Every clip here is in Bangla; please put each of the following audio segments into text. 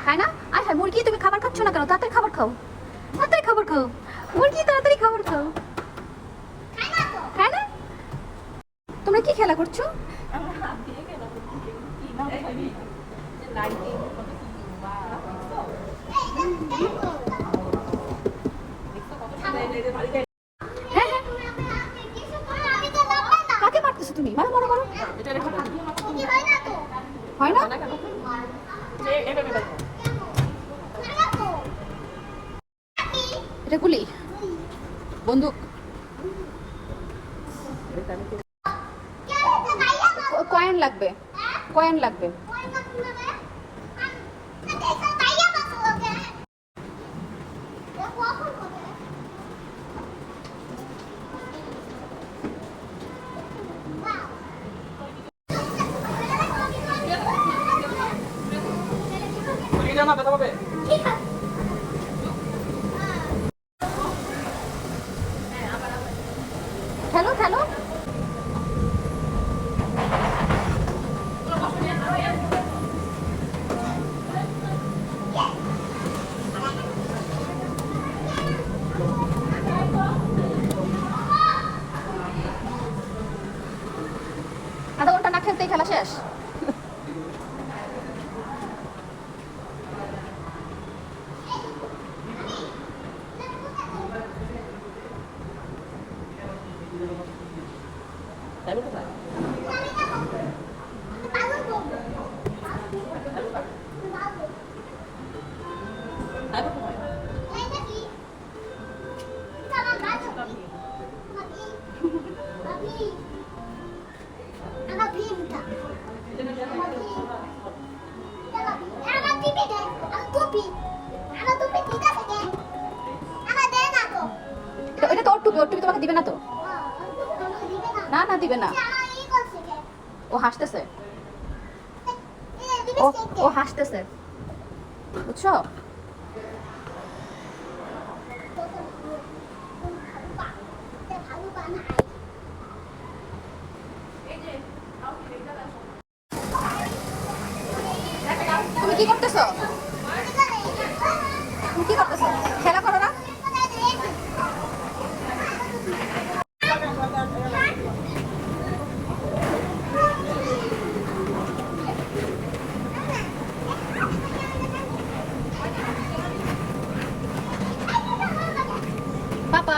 খায় না? আয় হায় মুরগি, তুমি খাবার খাচ্ছ না কেন? তাড়াতাড়ি খাবার খাও, তাড়াতাড়ি খাবার খাও মুরগি, তাড়াতাড়ি খাবার খাও। খায় না? তোমরা কি খেলা করছো? কাকে মারতেছো তুমি? মারো মারো মারো। হয় না? এটা গুলি, বন্দুক। কয়েন লাগবে, কয়েন লাগবে। খেলো খেলো। আধা ঘন্টা না খেলতেই খেলা শেষ। এটা তো ওর টুপি, ওর টুপি তোমাকে দিবে না তো? না না দিবে না। ও হাসতেছে, ও হাসতেছে, বুঝছো? তুমি কি করতেছো? তুমি কি করতেছো? খেলা করো না? পাপা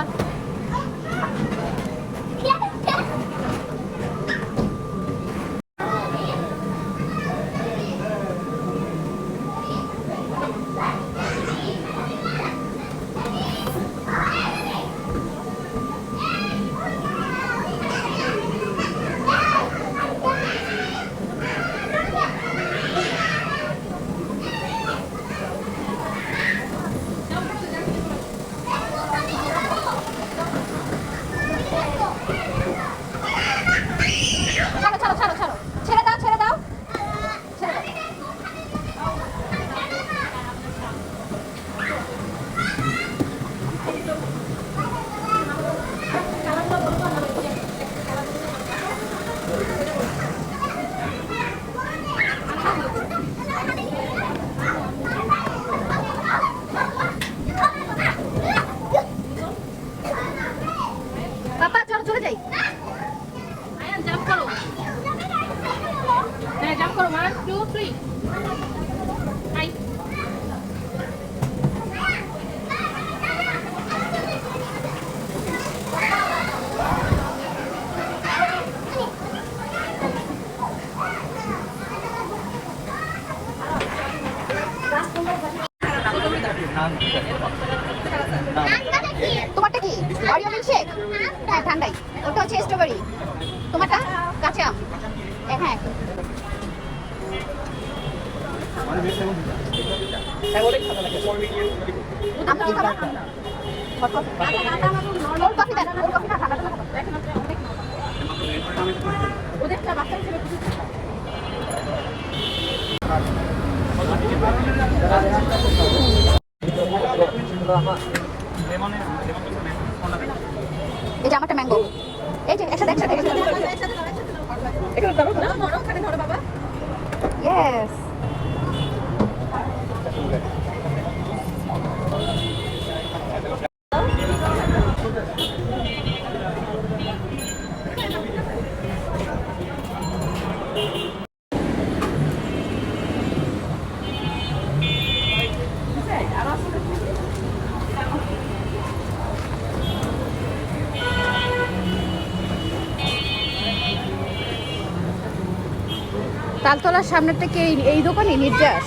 ছাড়ো ছাড়ো ছাড়ো ছাড়ো, ছেড়ে দাও ছেড়ে দাও ছেড়ে দাও। পাপা চলো চলে যাই। জাম্প করো, হ্যাঁ জাম্প করো, 1 2 3 হাই। তোমারটা কি? Oreo milkshake? হ্যাঁ ঠান্ডাই। ওটা হচ্ছে স্ট্রবেরি। তোমারটা কাঁচা আম। হ্যাঁ আমি কি খাবো? Hot coffee. কোল্ড কফি দেন, কোল্ড কফি না ঠান্ডা ঠান্ডা খাবো। ওদেরটা বাচ্চা হিসেবে এই যে আমারটা ম্যাঙ্গো। এই যে একসাথে একসাথে এখানে ধরো না, ধরো ওখানে ধরো বাবা। ইয়েস তালতলার সামনেরটা কি এই দোকানই নির্যাস?